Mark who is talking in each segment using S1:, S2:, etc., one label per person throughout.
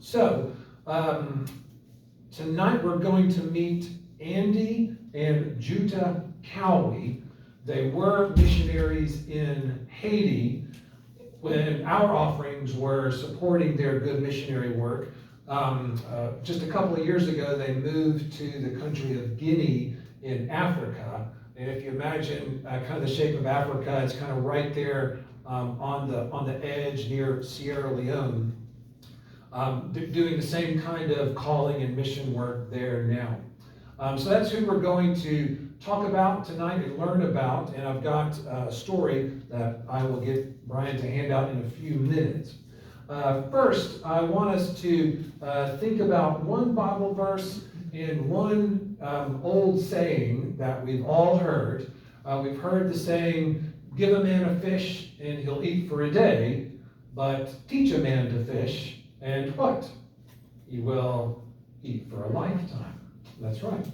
S1: So, tonight we're going to meet Andy and Jutta Cowie. They were missionaries in Haiti when our offerings were supporting their good missionary work. Just a couple of years ago, they moved to the country of Guinea in Africa. And if you imagine kind of the shape of Africa, it's kind of right there on the edge near Sierra Leone. Doing the same kind of calling and mission work there now. So that's who we're going to talk about tonight and learn about. And I've got a story that I will get Brian to hand out in a few minutes. First, I want us to think about one Bible verse and one old saying that we've all heard. We've heard the saying, give a man a fish and he'll eat for a day, but teach a man to fish and what? He will eat for a lifetime. That's right.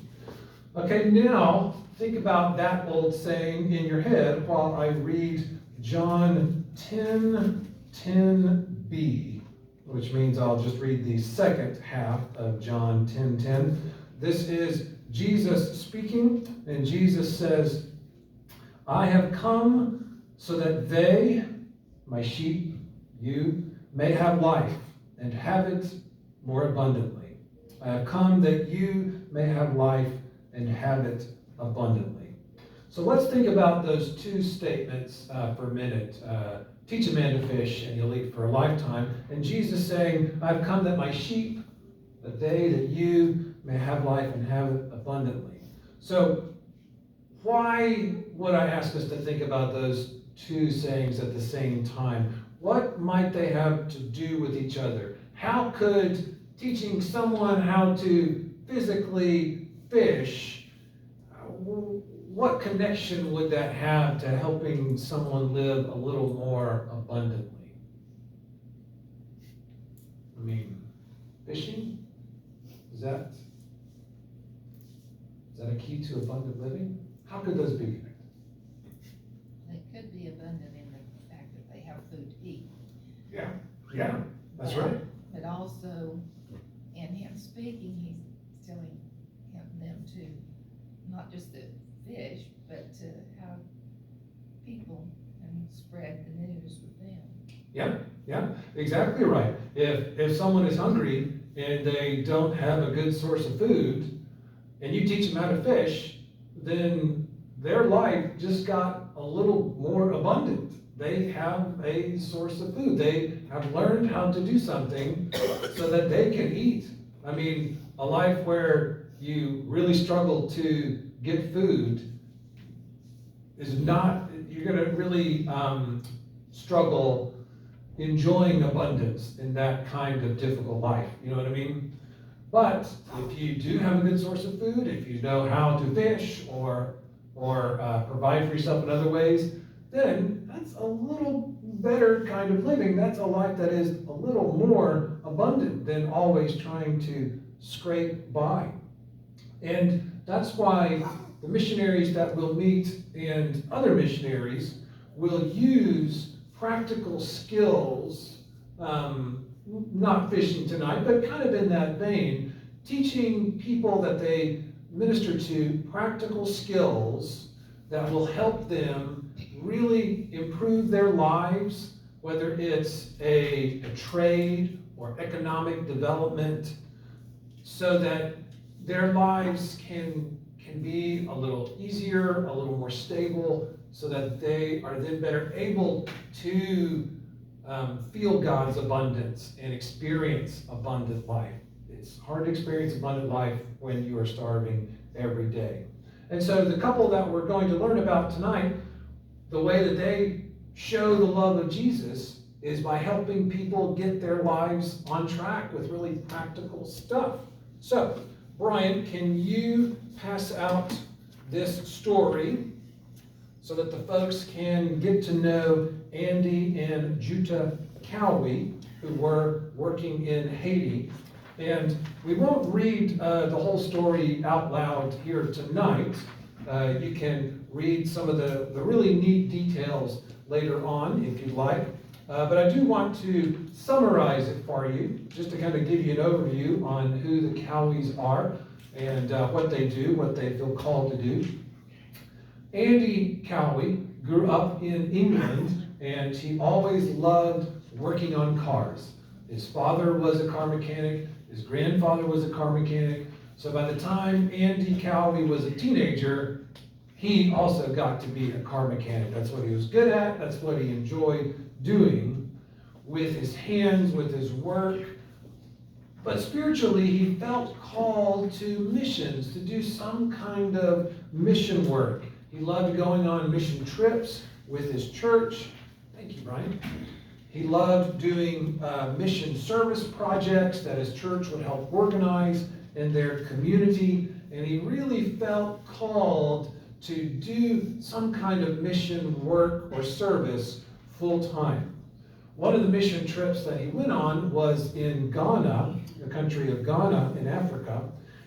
S1: Okay, now think about that old saying in your head while I read John 10:10b, which means I'll just read the second half of John 10:10. This is Jesus speaking, and Jesus says, I have come so that they, my sheep, you, may have life and have it more abundantly. I have come that you may have life and have it abundantly. So let's think about those two statements for a minute. Teach a man to fish and he'll eat for a lifetime. And Jesus saying, I've come that my sheep, that they, that you may have life and have it abundantly. So why would I ask us to think about those two sayings at the same time? What might they have to do with each other? How could teaching someone how to physically fish, what connection would that have to helping someone live a little more abundantly? I mean, fishing? Is that a key to abundant living? How could those be connected?
S2: They could be abundant in the fact that they have food to eat.
S1: Yeah, that's right.
S2: But also, in him speaking, he's telling them to not just to fish, but to have people and spread the news with them.
S1: Yeah, exactly right. If someone is hungry and they don't have a good source of food, and you teach them how to fish, then their life just got a little more abundant. They have a source of food. They have learned how to do something so that they can eat. I mean, a life where you really struggle to get food is not, you're going to really struggle enjoying abundance in that kind of difficult life. You know what I mean? But if you do have a good source of food, if you know how to fish or provide for yourself in other ways, then that's a little better kind of living. That's a life that is a little more abundant than always trying to scrape by. And that's why the missionaries that we'll meet and other missionaries will use practical skills, not fishing tonight, but kind of in that vein, teaching people that they minister to practical skills that will help them really improve their lives, whether it's a trade or economic development, so that their lives can be a little easier, a little more stable, so that they are then better able to feel God's abundance and experience abundant life. It's hard to experience abundant life when you are starving every day. And so the couple that we're going to learn about tonight, the way that they show the love of Jesus is by helping people get their lives on track with really practical stuff. So, Brian, can you pass out this story so that the folks can get to know Andy and Jutta Cowie, who were working in Haiti? And we won't read the whole story out loud here tonight. You can read some of the really neat details later on if you like. But I do want to summarize it for you, just to kind of give you an overview on who the Cowies are and what they do, what they feel called to do. Andy Cowie grew up in England, and he always loved working on cars. His father was a car mechanic, his grandfather was a car mechanic, so by the time Andy Cowie was a teenager, he also got to be a car mechanic. That's what he was good at, that's what he enjoyed doing with his hands, with his work. But spiritually, he felt called to missions, to do some kind of mission work. He loved going on mission trips with his church. Thank you, Brian. He loved doing mission service projects that his church would help organize in their community. And he really felt called to do some kind of mission work or service full time. One of the mission trips that he went on was in Ghana, the country of Ghana in Africa.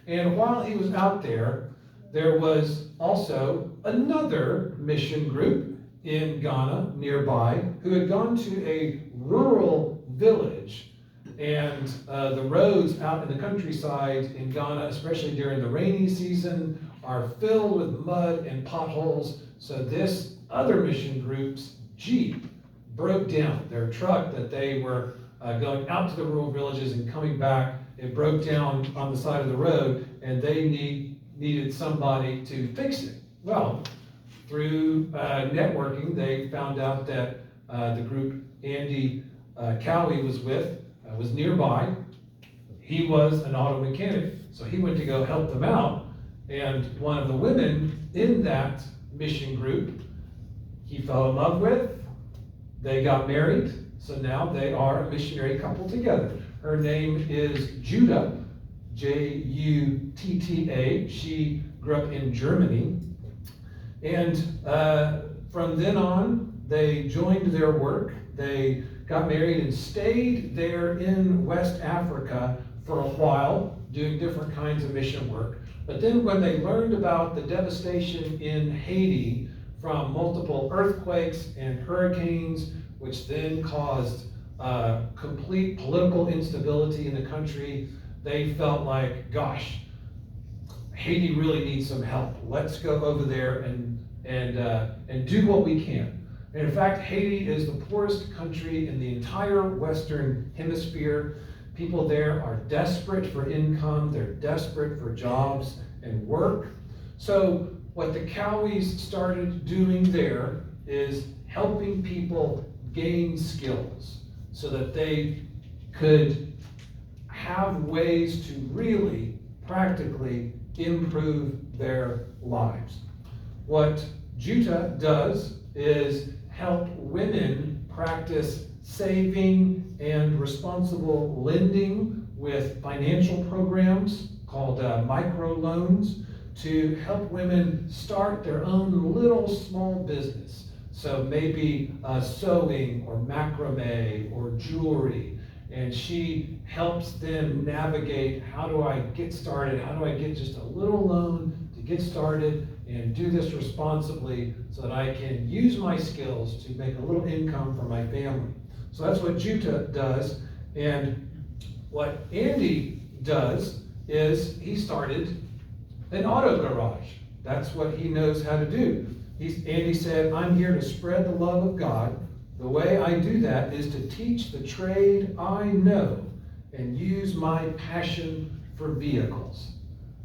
S1: And while he was out there, there was also another mission group in Ghana nearby who had gone to a rural village, and the roads out in the countryside in Ghana, especially during the rainy season, are filled with mud and potholes. So this other mission group's Jeep broke down. Their truck that they were going out to the rural villages and coming back, it broke down on the side of the road, and they needed somebody to fix it. Well, through networking, they found out that the group Andy Cowie was with was nearby. He was an auto mechanic, so he went to go help them out. And one of the women in that mission group, he fell in love with. They got married, so now they are a missionary couple together. Her name is Jutta, Jutta. She grew up in Germany. And from then on, they joined their work. They got married and stayed there in West Africa for a while, doing different kinds of mission work. But then when they learned about the devastation in Haiti from multiple earthquakes and hurricanes, which then caused complete political instability in the country, they felt like, gosh, Haiti really needs some help. Let's go over there and do what we can. And in fact, Haiti is the poorest country in the entire Western Hemisphere. People there are desperate for income. They're desperate for jobs and work. So what the Cowies started doing there is helping people gain skills so that they could have ways to really practically improve their lives. What Jutta does is help women practice saving and responsible lending with financial programs called microloans to help women start their own little small business. So maybe sewing or macrame or jewelry. And she helps them navigate, how do I get started? How do I get just a little loan to get started and do this responsibly so that I can use my skills to make a little income for my family? So that's what Jutta does. And what Andy does is he started an auto garage. That's what he knows how to do. Andy said, I'm here to spread the love of God. The way I do that is to teach the trade I know and use my passion for vehicles,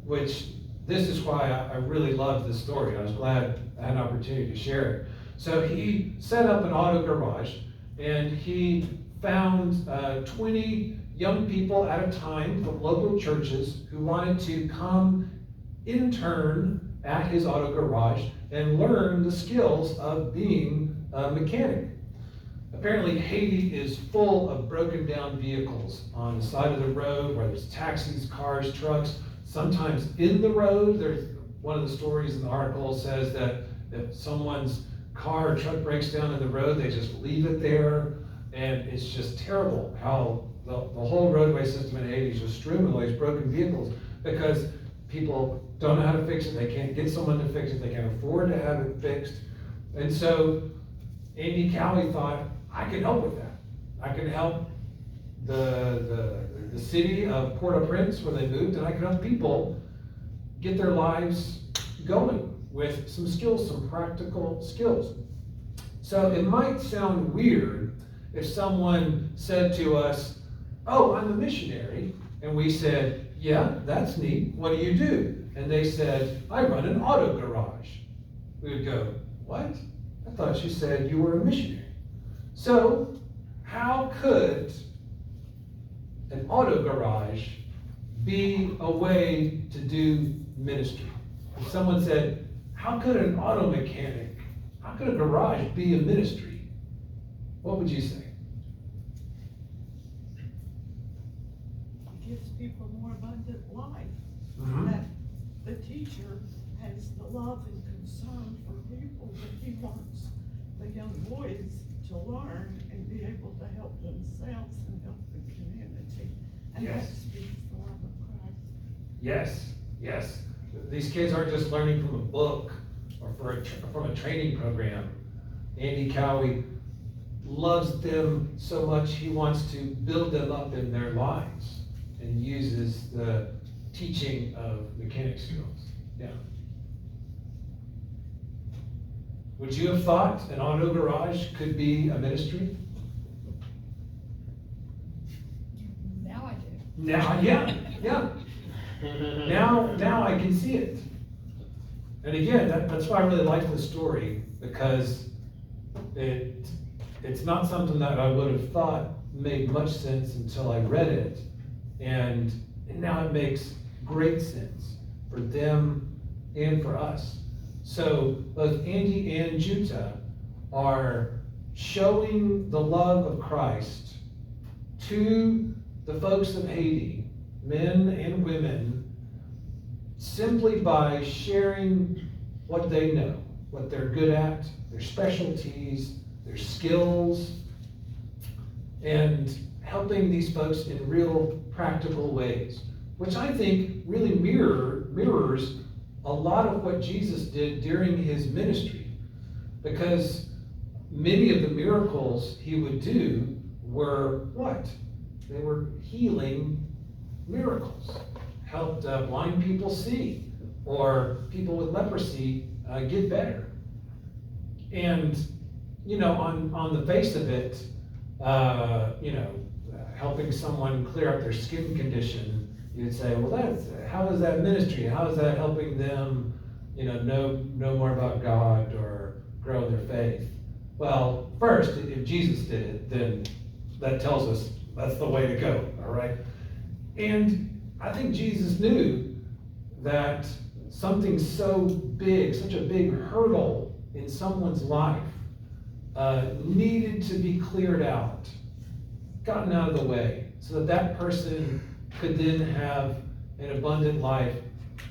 S1: which this is why I really love this story. I was glad I had an opportunity to share it. So he set up an auto garage, and he found 20 young people at a time from local churches who wanted to come intern at his auto garage and learn the skills of being a mechanic. Apparently, Haiti is full of broken down vehicles on the side of the road, where there's taxis, cars, trucks, sometimes in the road. There's one of the stories in the article says that if someone's car or truck breaks down in the road, they just leave it there. And it's just terrible how the whole roadway system in Haiti is just strewn with these broken vehicles because people don't know how to fix it. They can't get someone to fix it. They can't afford to have it fixed. And so Andy Cowie thought, I can help with that. I can help the city of Port-au-Prince where they moved, and I can help people get their lives going with some skills, some practical skills. So it might sound weird if someone said to us, "Oh, I'm a missionary," and we said, "Yeah, that's neat. What do you do?" And they said, "I run an auto garage." We would go, "What? I thought you said you were a missionary." So how could an auto garage be a way to do ministry? If someone said, "How could an auto mechanic, how could a garage be a ministry?" What would you say?
S3: It gives people more abundant life.
S1: Mm-hmm.
S3: That the teacher has the love and concern for people that he wants the young boys to learn and be able to help themselves and help the community. And
S1: Yes.
S3: that speaks the love of Christ.
S1: Yes, yes. These kids aren't just learning from a book or from a training program. Andy Cowie loves them so much he wants to build them up in their lives and uses the teaching of mechanic skills. Yeah. Would you have thought an auto garage could be a ministry?
S2: Now I do.
S1: Now, yeah. Now I can see it. And again, that's why I really like the story, because it's not something that I would have thought made much sense until I read it. And now it makes great sense for them and for us. So both Andy and Jutta are showing the love of Christ to the folks of Haiti, men and women, simply by sharing what they know, what they're good at, their specialties, their skills, and helping these folks in real practical ways, which I think really mirrors a lot of what Jesus did during his ministry, because many of the miracles he would do were what? They were healing miracles. Helped blind people see, or people with leprosy get better. And, on the face of it, helping someone clear up their skin condition, you'd say, well, how is that ministry? How is that helping them, know more about God or grow in their faith? Well, first, if Jesus did it, then that tells us that's the way to go, all right? And I think Jesus knew that something so big, such a big hurdle in someone's life needed to be cleared out, gotten out of the way, so that person could then have an abundant life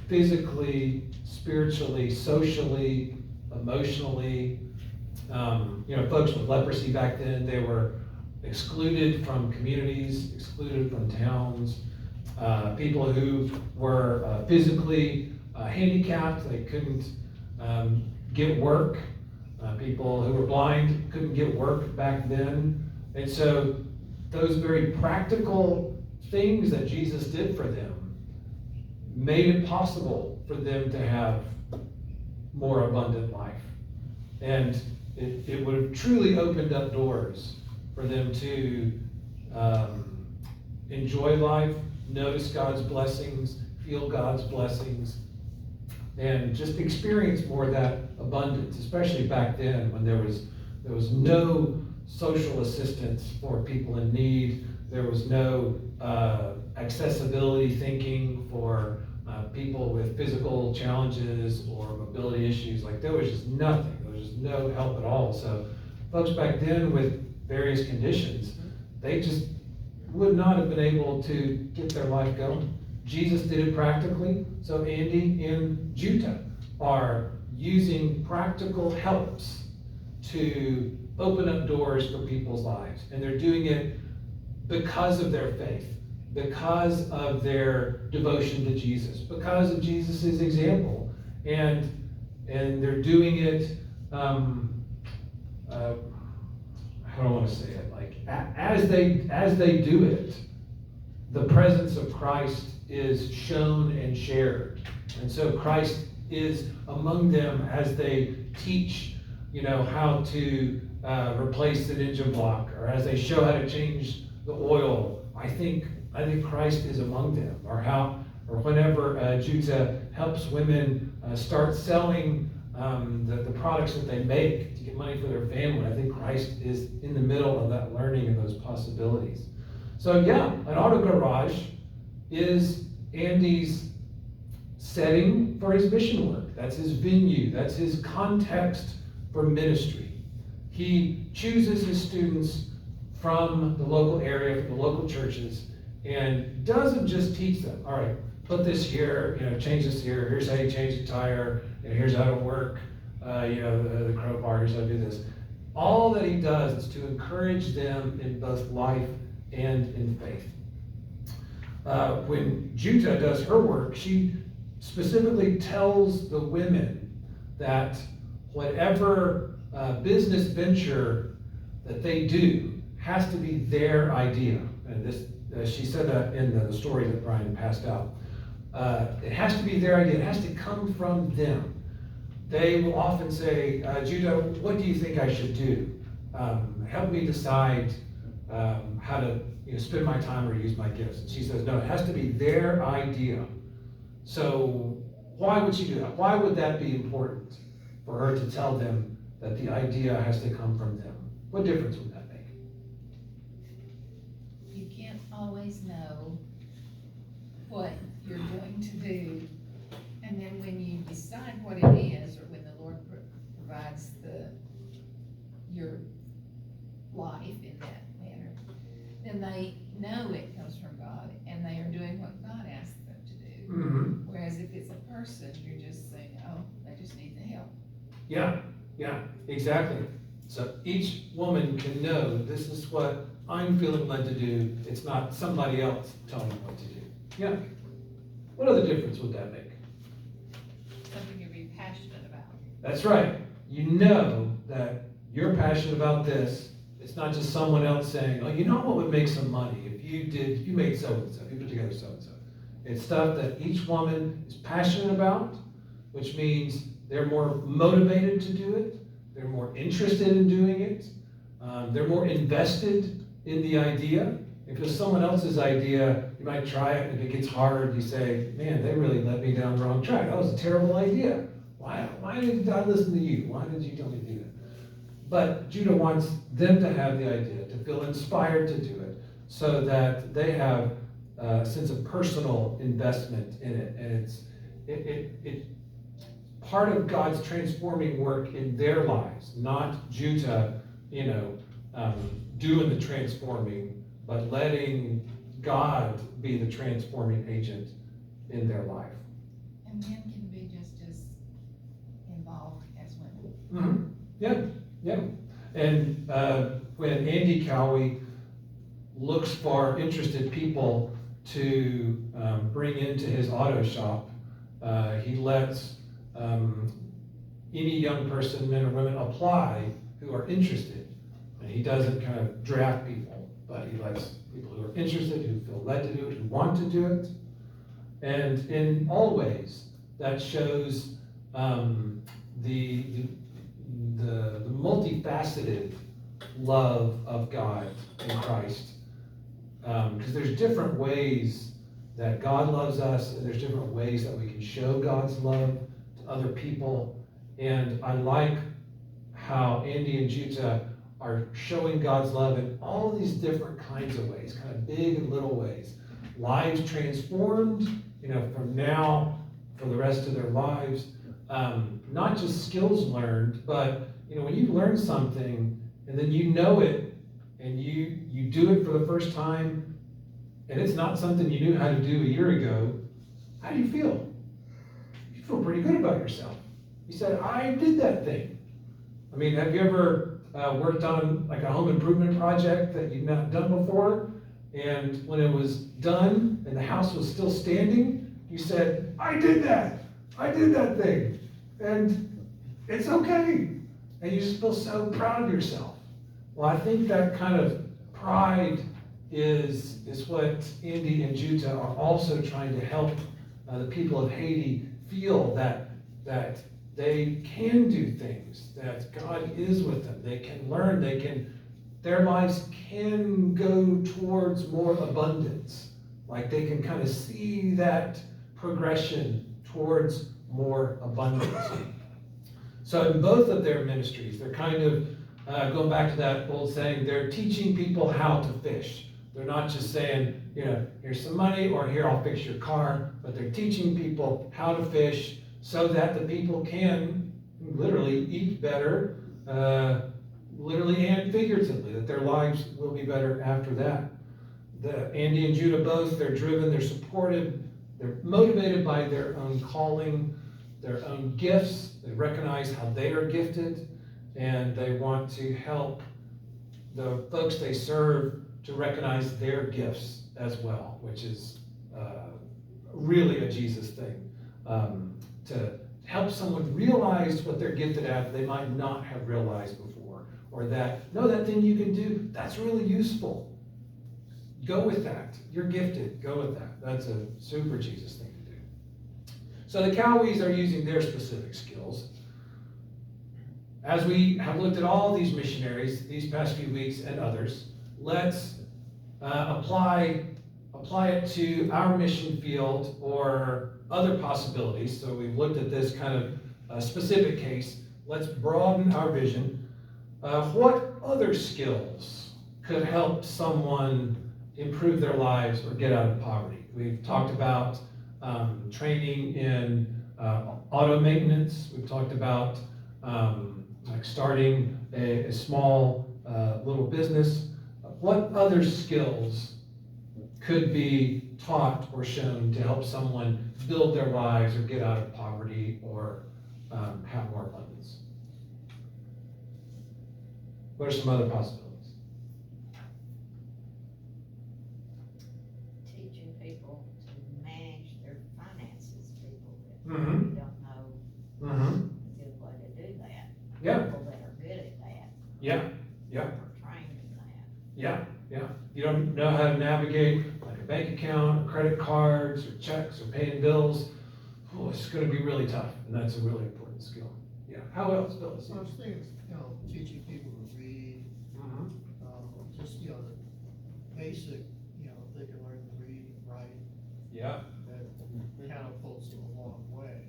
S1: physically, spiritually, socially, emotionally. Folks with leprosy back then, they were excluded from communities, excluded from towns. People who were physically handicapped, they couldn't get work. People who were blind couldn't get work back then. And so those very practical things that Jesus did for them made it possible for them to have more abundant life. And it would have truly opened up doors for them to enjoy life, notice God's blessings, feel God's blessings, and just experience more of that abundance, especially back then when there was no social assistance for people in need. There was no accessibility thinking for people with physical challenges or mobility issues. Like, there was just nothing. There was just no help at all. So folks back then with various conditions, they just would not have been able to get their life going. Jesus did it practically, so Andy and Jutta are using practical helps to open up doors for people's lives. And they're doing it because of their faith, because of their devotion to Jesus, because of Jesus' example. And they're doing it, how do I want to say it? Like, as they do it, the presence of Christ is shown and shared. And so Christ is among them as they teach, how to replace the engine block, or as they show how to change the oil. I think Christ is among them, or whenever Jutta helps women start selling the products that they make to get money for their family. I think Christ is in the middle of that learning and those possibilities. So yeah, an auto garage is Andy's setting for his mission work. That's his venue. That's his context for ministry. He chooses his students from the local area, from the local churches, and doesn't just teach them, all right, put this here, change this here, here's how you change the tire, here's how to work, the crowbar, here's how to do this. All that he does is to encourage them in both life and in faith. When Jutta does her work, she specifically tells the women that whatever business venture that they do has to be their idea. And this, she said that in the story that Brian passed out. It has to be their idea. It has to come from them. They will often say, Jutta, what do you think I should do? Help me decide how to spend my time or use my gifts. And she says, no, it has to be their idea. So why would she do that? Why would that be important for her to tell them that the idea has to come from them? What difference would that make?
S2: You can't always know what you're going to do. And then when you decide what it is, or when the Lord provides your life in that manner, then they know it comes from God, and they are doing what God asked them to do.
S1: Mm-hmm.
S2: Whereas if it's a person, you're just saying, oh, they just need the help.
S1: Yeah, exactly. So each woman can know this is what I'm feeling led to do. It's not somebody else telling me what to do. Yeah. What other difference would that make?
S4: Something you'd be passionate about.
S1: That's right. You know that you're passionate about this. It's not just someone else saying, oh, you know what would make some money if you made so-and-so, if you put together so-and-so. It's stuff that each woman is passionate about, which means they're more motivated to do it. They're more interested in doing it. They're more invested in the idea. If it's someone else's idea, you might try it, and if it gets hard, you say, man, they really led me down the wrong track. That was a terrible idea. Why did I listen to you? Why did you tell me to do that? But Jutta wants them to have the idea, to feel inspired to do it, so that they have a sense of personal investment in it. And it's part of God's transforming work in their lives, not Jutta, doing the transforming, but letting God be the transforming agent in their life.
S2: And men can be just as involved as women.
S1: Mm-hmm. Yeah. And when Andy Cowie looks for interested people to bring into his auto shop, he lets any young person, men or women, apply who are interested. And he doesn't kind of draft people, but he lets people who are interested, who feel led to do it, who want to do it. And in all ways, that shows the multifaceted love of God in Christ. Because there's different ways that God loves us, and there's different ways that we can show God's love to other people. And I like how Andy and Jutta are showing God's love in all these different kinds of ways, kind of big and little ways. Lives transformed, from now for the rest of their lives. Not just skills learned, but when you learn something and then you know it and you do it for the first time and it's not something you knew how to do a year ago, how do you feel? You feel pretty good about yourself. You said, I did that thing. I mean, have you ever worked on like a home improvement project that you've not done before? And when it was done and the house was still standing, you said, I did that thing. And it's okay. And you just feel so proud of yourself Well, I think that kind of pride is what Andy and Jutta are also trying to help the people of Haiti feel that they can do things, that God is with them, they can learn, their lives can go towards more abundance. Like they can kind of see that progression towards more abundance. So in both of their ministries, they're kind of going back to that old saying, they're teaching people how to fish. They're not just saying, here's some money or here, I'll fix your car, but they're teaching people how to fish so that the people can literally eat better, literally and figuratively, that their lives will be better after that. Andy and Jutta both, they're driven, they're supported, they're motivated by their own calling, their own gifts. They recognize how they are gifted, and they want to help the folks they serve to recognize their gifts as well, which is really a Jesus thing. To help someone realize what they're gifted at they might not have realized before, or that thing you can do, that's really useful. Go with that. You're gifted. Go with that. That's a super Jesus thing to do. So the Cowies are using their specific skills. As we have looked at all these missionaries these past few weeks and others, let's apply it to our mission field or other possibilities. So we've looked at this kind of specific case. Let's broaden our vision. What other skills could help someone improve their lives or get out of poverty? We've talked about training in auto maintenance. We've talked about like starting a small little business. What other skills could be taught or shown to help someone build their lives or get out of poverty or have more abundance? What are some other possibilities?
S5: Teaching people to manage their finances, people that
S1: Mm-hmm.
S5: really don't know
S1: Mm-hmm.
S5: a good way to do that.
S1: Yeah.
S5: People that are good at that.
S1: Yeah. Yeah.
S5: Are trained in that.
S1: Yeah. Yeah. You don't know how to navigate like a bank account, or credit cards, or checks, or paying bills. Oh, it's going to be really tough, and that's a really important skill. Yeah. How else, Bill?
S6: I was thinking, teaching people to read, just, the basic, if they can learn to read and write,
S1: Yeah.
S6: that catapults them a long way.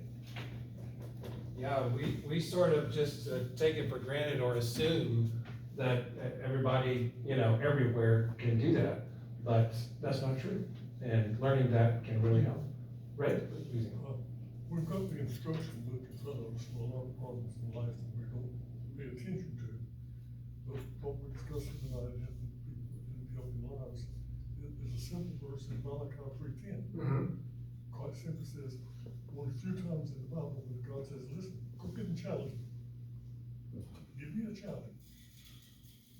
S1: Yeah, we sort of just take it for granted or assume that everybody, everywhere can do that, but that's not true. And learning that can really help. Right?
S7: We've got the instruction book in front of us for a lot of problems in life that we don't pay attention to. But what we're discussing tonight in helping lives is a simple verse in Malachi 3:10.
S1: Mm-hmm.
S7: Quite simply says, one of the few times in the Bible that God says, listen, go get and challenge me. Give me a challenge.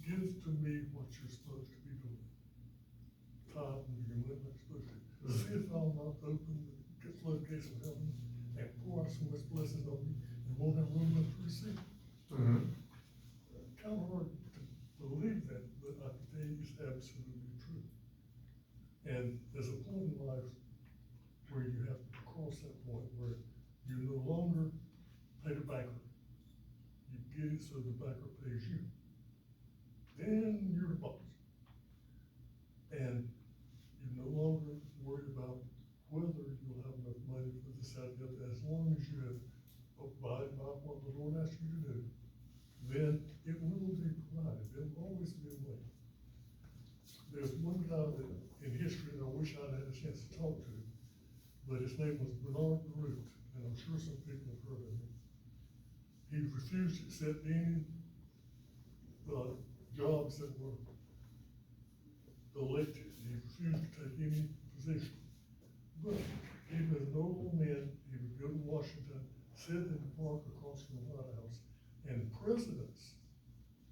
S7: Give to me what you're supposed to be doing. Tithe and your money supposed to. See if I'll not open the floodgates of heaven and pour out so much blessings on you and won't have room enough to receive.
S1: Mm-hmm.
S7: Kind of hard to believe that, but I can tell you it's absolutely true. And there's a point in life where you have to cross that point where you no longer pay the banker. You get it so the banker pays you. Then you're the boss. And you're no longer worried about whether you'll have enough money for this, that, the other. As long as you have abided by what the Lord asked you to do, then it will be provided. There will always be a way. There's one guy that in history that I wish I'd had a chance to talk to, but his name was Bernard Root, and I'm sure some people have heard of him. He refused to accept any jobs that were elected. He refused to take any position. But even as an old man, he would go to Washington, sit in the park across from the White House, and presidents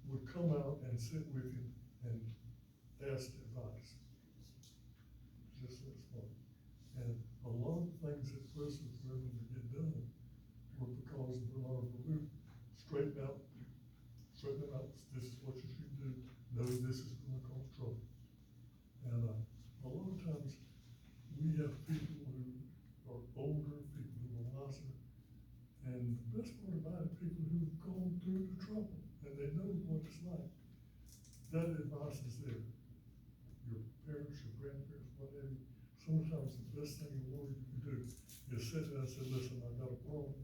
S7: would come out and sit with him and ask advice. Just that smart. And a lot of things that presidents were able to get done were because Bernard Root straightened out, this is what you should do, know this is gonna cause trouble. And, a lot of times, we have people who are older, people who are wiser, and the best part about it, people who've gone through the trouble, and they know what it's like. That advice is there. Your parents, your grandparents, whatever, sometimes the best thing in the world you can do is sit there and say, listen, I've got a problem,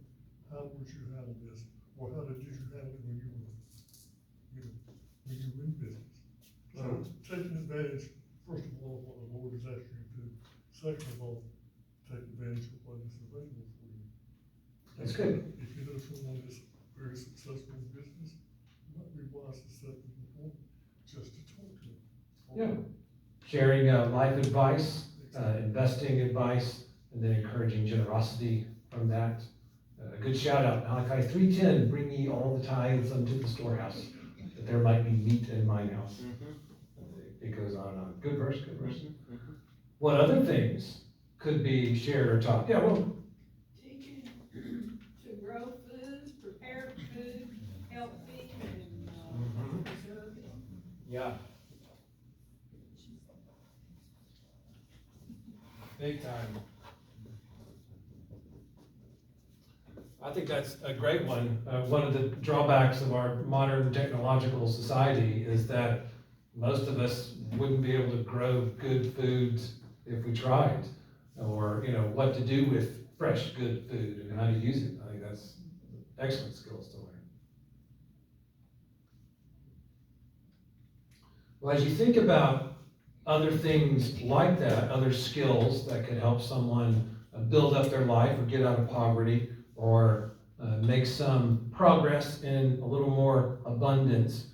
S7: how would you handle this? Or how did you handle it when you were, when you were in business? So taking advantage, first of all, of what the Lord has asked you to do. Second of all, take advantage of what is available for you.
S1: That's good.
S7: If you know someone that's very successful in business, it might be wise to set them before, just to talk to them.
S1: Yeah. Sharing life advice, investing advice, and then encouraging generosity from that. A good shout out, Malachi 3:10, bring ye all the tithes unto the storehouse, that there might be meat in mine house. It goes on and on. Good verse, good verse. What other things could be shared or taught? Yeah, well,
S8: Teaching to grow food, prepare food, healthy and preserve it.
S1: yeah. Big time. I think that's a great one. One of the drawbacks of our modern technological society is that most of us wouldn't be able to grow good food if we tried, or, what to do with fresh, good food and how to use it. I think that's excellent skills to learn. Well, as you think about other things like that, other skills that could help someone build up their life or get out of poverty, or make some progress in a little more abundance,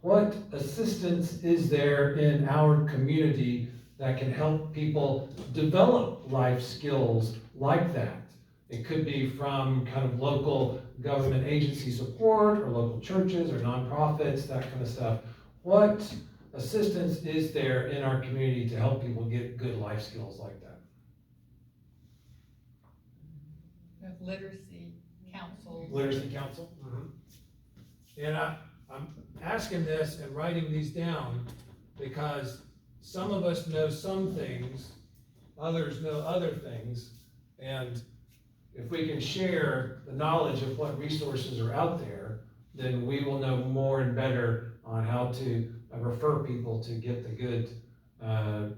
S1: what assistance is there in our community that can help people develop life skills like that? It could be from kind of local government agency support, or local churches, or nonprofits, that kind of stuff. What assistance is there in our community to help people get good life skills like that?
S4: With literacy councils.
S1: Literacy council? And I'm asking this and writing these down because some of us know some things, others know other things, and if we can share the knowledge of what resources are out there, then we will know more and better on how to refer people to get the good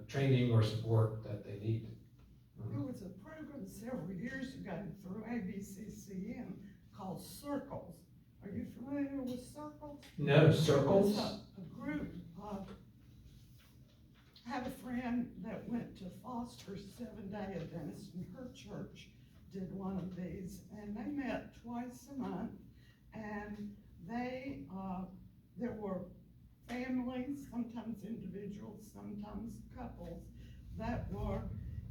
S1: training or support that they need.
S3: There was a program several years ago through ABCCM called Circles. Are you familiar with Circles?
S1: No, circles?
S3: It's a group of, I had a friend that went to Foster 7-Day Adventist, and her church did one of these, and they met twice a month, and there were families, sometimes individuals, sometimes couples, that were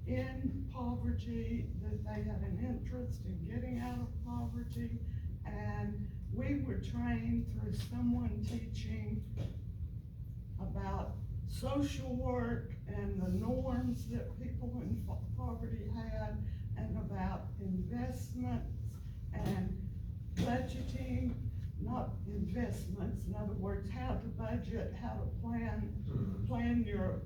S3: in poverty, that they had an interest in getting out of poverty, and we were trained through someone teaching about social work and the norms that people in poverty had, and about investments and budgeting, not investments, in other words, how to budget, how to plan your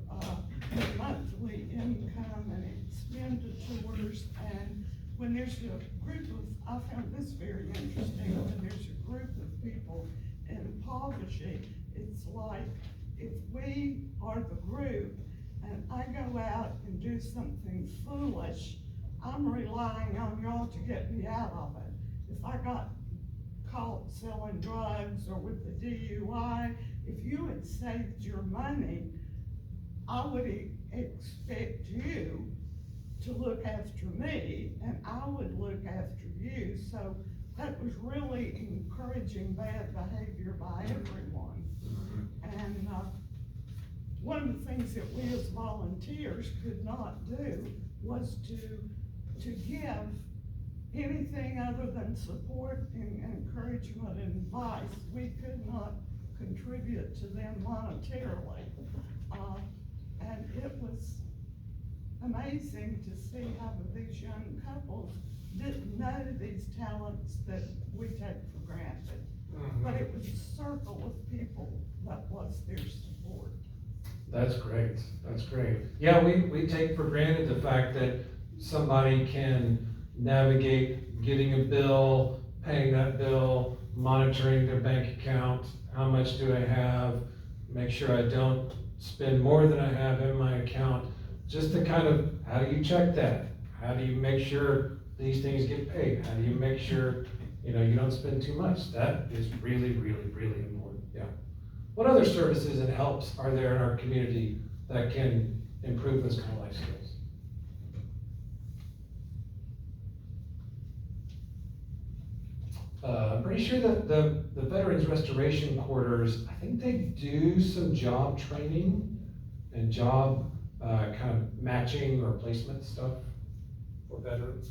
S3: monthly income and expenditures. And when there's a group of, I found this very interesting, when there's a group of people in poverty, it's like if we are the group and I go out and do something foolish, I'm relying on y'all to get me out of it. If I got caught selling drugs or with the DUI, if you had saved your money, I would expect you to look after me, and I would look after you. So that was really encouraging bad behavior by everyone. And one of the things that we as volunteers could not do was to give anything other than support and encouragement and advice. We could not contribute to them monetarily. And it was amazing to see how these young couples didn't know these talents that we take for granted. but it was a circle of people that was their support.
S1: That's great, that's great. Yeah, we take for granted the fact that somebody can navigate getting a bill, paying that bill, monitoring their bank account, how much do I have, make sure I don't spend more than I have in my account. Just to kind of, how do you check that? How do you make sure these things get paid? How do you make sure, you don't spend too much? That is really, really, really important, yeah. What other services and helps are there in our community that can improve those kind of life skills? I'm pretty sure that the Veterans Restoration Quarters, I think they do some job training and job kind of matching or placement stuff for veterans.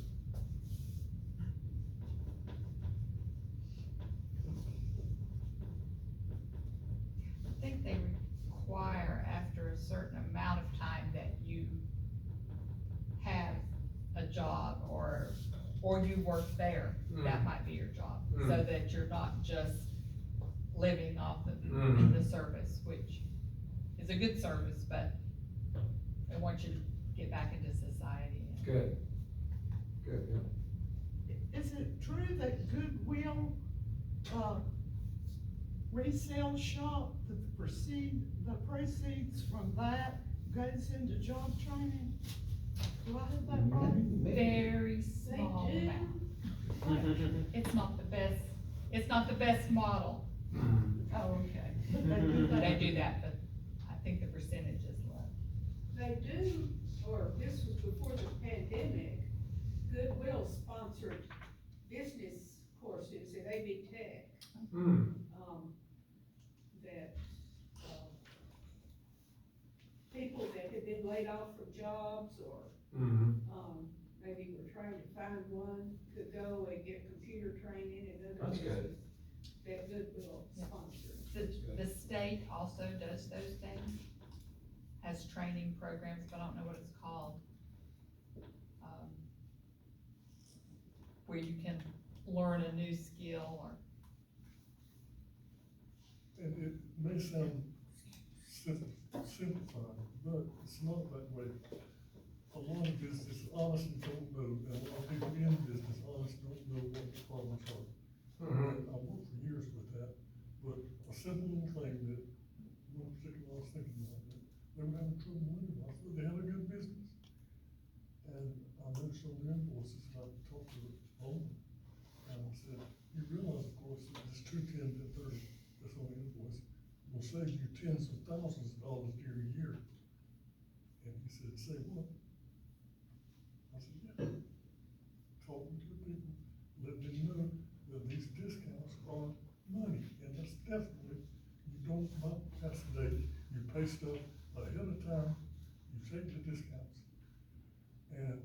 S4: I think they require after a certain amount of time that you have a job or you work there. That might be your job, so that you're not just living off the service, which is a good service, but they want you to get back into society.
S1: Good, yeah.
S3: Is it true that Goodwill, resale shop, the proceeds from that goes into job training? Do I have that right?
S4: Very small
S8: They do.
S4: amount. It's not the best model.
S3: Oh, okay. But they do that.
S4: They do that, but I think the percentage is low.
S8: They do, or this was before the pandemic, Goodwill sponsored business courses at AB Tech. That, people that had been laid off from jobs or, maybe were trying to find one, could go and get computer training and other
S1: That's good.
S8: business that Goodwill sponsored.
S4: The state also does those things, has training programs, but I don't know what it's called. Where you can learn a new skill or.
S7: And it may sound simplified, but it's not that way. A lot of businesses honestly don't know, and a lot of people in business honestly don't know what the problems are. And I worked for years with that, but a simple little thing that, one particular I was thinking about, that they were having trouble money wise, but they had a good business. And I noticed on the invoices, and I talked to the owner, and I said, you realize, of course, that this 210 to 30 that's on the invoice will save you tens of thousands of dollars during a year. And he said, say what? I said, yeah. Talking to the people, let them know that these discounts are money, and that's definitely, you don't bypass the date, you pay stuff ahead of time, you take the discounts. And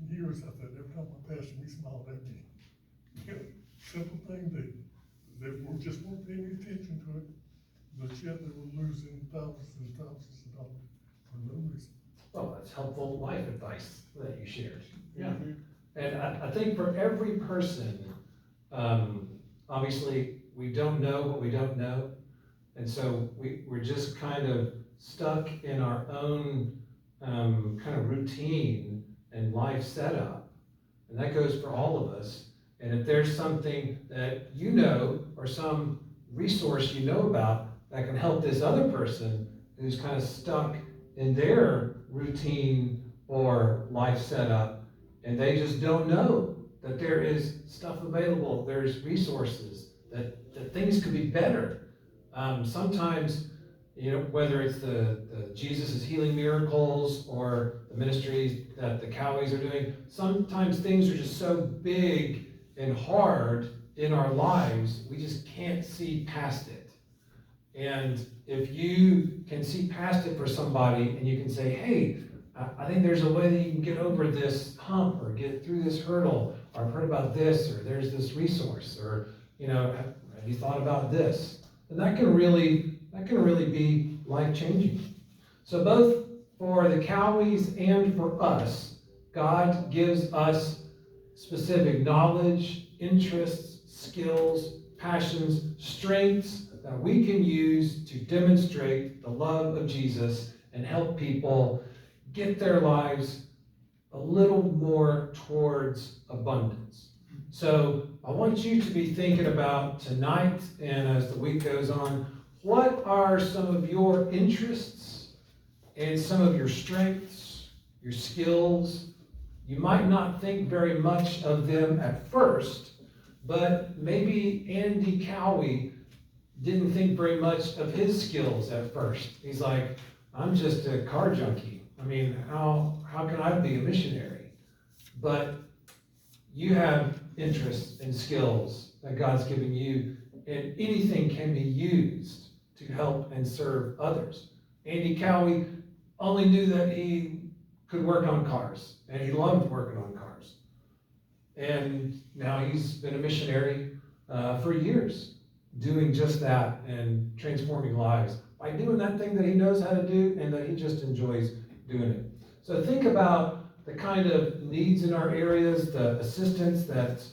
S7: years after that, every time I passed him, he smiled at me. Simple thing, they just weren't paying any attention to it, but yet they were losing thousands and thousands of dollars for no reason.
S1: Well, that's helpful life advice that you shared. Yeah. And I think for every person, obviously, we don't know what we don't know. And so we're just kind of stuck in our own kind of routine and life setup. And that goes for all of us. And if there's something that you know or some resource you know about that can help this other person who's kind of stuck in their routine or life setup, and they just don't know that there is stuff available, there's resources, that things could be better. Sometimes, whether it's the Jesus is Healing Miracles or the ministries that the Cowies are doing, sometimes things are just so big and hard in our lives, we just can't see past it. And if you can see past it for somebody and you can say, hey, I think there's a way that you can get over this hump or get through this hurdle, or I've heard about this, or there's this resource, or, have you thought about this? And that can really be life-changing. So both for the Cowies and for us, God gives us specific knowledge, interests, skills, passions, strengths that we can use to demonstrate the love of Jesus and help people get their lives a little more towards abundance. So I want you to be thinking about tonight and as the week goes on, what are some of your interests and some of your strengths, your skills? You might not think very much of them at first, but maybe Andy Cowie didn't think very much of his skills at first. He's like, I'm just a car junkie. I mean, how can I be a missionary? But you have interests and skills that God's given you, and anything can be used to help and serve others. Andy Cowie only knew that he could work on cars, and he loved working on cars. And now he's been a missionary for years, doing just that and transforming lives by doing that thing that he knows how to do and that he just enjoys doing it. So think about the kind of needs in our areas, the assistance that's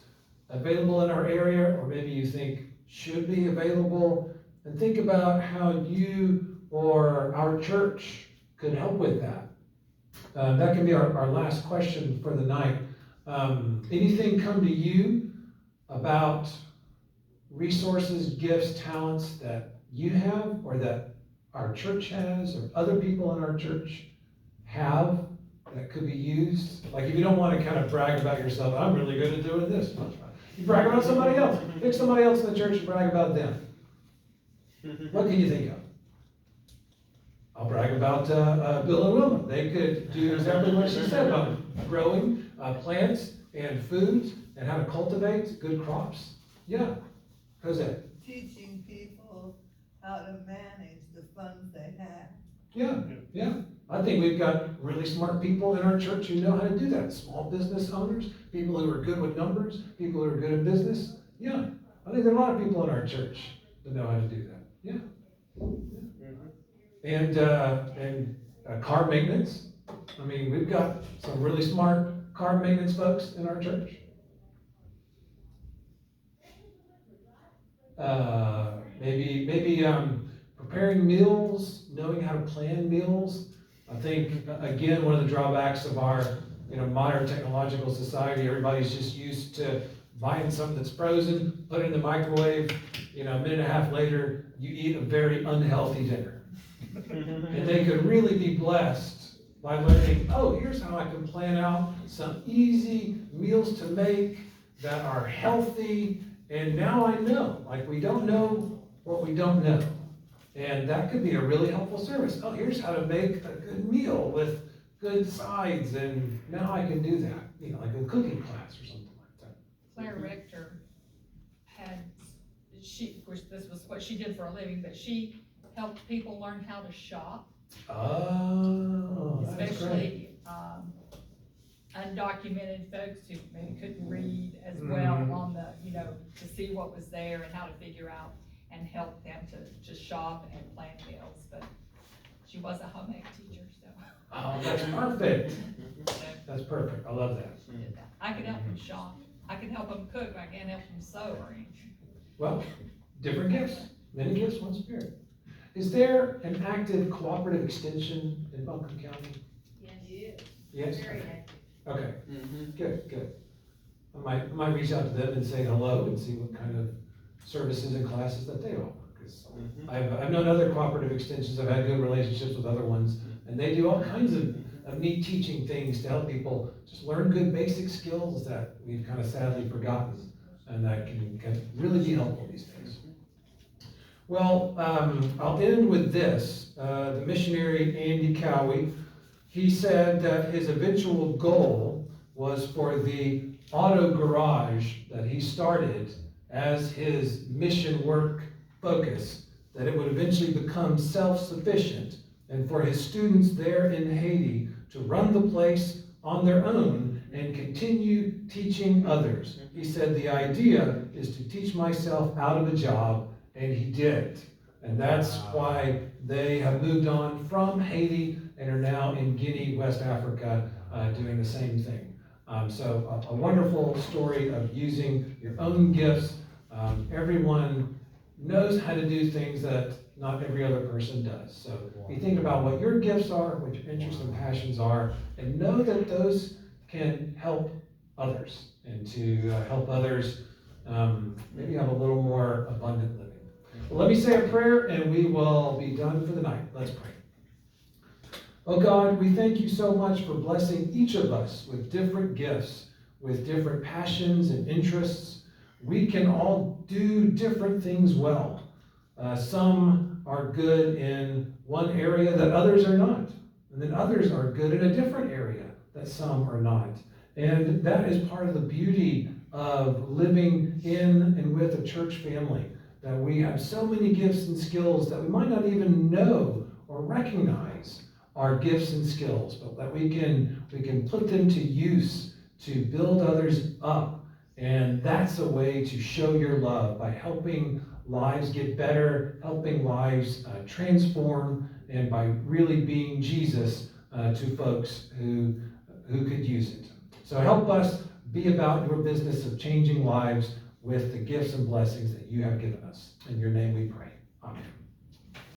S1: available in our area, or maybe you think should be available, and think about how you or our church could help with that. That can be our last question for the night. Anything come to you about resources, gifts, talents that you have or that our church has or other people in our church have that could be used? Like if you don't want to kind of brag about yourself, I'm really good at doing this. You brag about somebody else. Pick somebody else in the church and brag about them. What can you think of? I'll brag about Bill and Wilma. They could do exactly what she said about growing plants and foods and how to cultivate good crops. Yeah. Jose.
S9: Teaching people how to manage the funds they have.
S1: Yeah. I think we've got really smart people in our church who know how to do that. Small business owners, people who are good with numbers, people who are good in business. Yeah. I think there are a lot of people in our church that know how to do that. Yeah. And car maintenance. I mean, we've got some really smart car maintenance folks in our church. Maybe preparing meals, knowing how to plan meals. I think, again, one of the drawbacks of our modern technological society, everybody's just used to buying something that's frozen, put it in the microwave, a minute and a half later, you eat a very unhealthy dinner. And they could really be blessed by learning, oh, here's how I can plan out some easy meals to make that are healthy. And now I know, like we don't know what we don't know. And that could be a really helpful service. Oh, here's how to make a good meal with good sides. And now I can do that, like a cooking class or something like that.
S4: Claire Rector of course, this was what she did for a living, but she helped people learn how to shop.
S1: Oh, that's great.
S4: Especially undocumented folks who maybe couldn't read as well on the, to see what was there and how to figure out and help them to shop and plan meals. But she was a home ec teacher, so.
S1: Oh, that's perfect. That's perfect. I love that.
S4: She did that. I could help them shop. I can help them cook, but I can't help them sew.
S1: Well, different gifts. Many gifts, one spirit. Is there an active cooperative extension in Buncombe County? Yes?
S8: Very active.
S1: Okay. Good. I might reach out to them and say hello and see what kind of services and classes that they offer. Because I've known other cooperative extensions. I've had good relationships with other ones, and they do all kinds of neat teaching things to help people just learn good basic skills that we've kind of sadly forgotten, and that can really be helpful these days. Well, I'll end with this. The missionary Andy Cowie, he said that his eventual goal was for the auto garage that he started as his mission work focus, that it would eventually become self-sufficient, and for his students there in Haiti to run the place on their own and continue teaching others. He said, the idea is to teach myself out of a job, and he did. And that's why they have moved on from Haiti and are now in Guinea, West Africa, doing the same thing. So a wonderful story of using your own gifts Everyone knows how to do things that not every other person does. So be thinking about what your gifts are, what your interests and passions are, and know that those can help others and to help others maybe have a little more abundant living. Well, let me say a prayer and we will be done for the night. Let's pray. Oh God, we thank you so much for blessing each of us with different gifts, with different passions and interests. We can all do different things well. Some are good in one area that others are not. And then others are good in a different area that some are not. And that is part of the beauty of living in and with a church family, that we have so many gifts and skills that we might not even know or recognize our gifts and skills, but that we can put them to use to build others up. And that's a way to show your love, by helping lives get better, helping lives transform, and by really being Jesus to folks who could use it. So help us be about your business of changing lives with the gifts and blessings that you have given us. In your name we pray. Amen.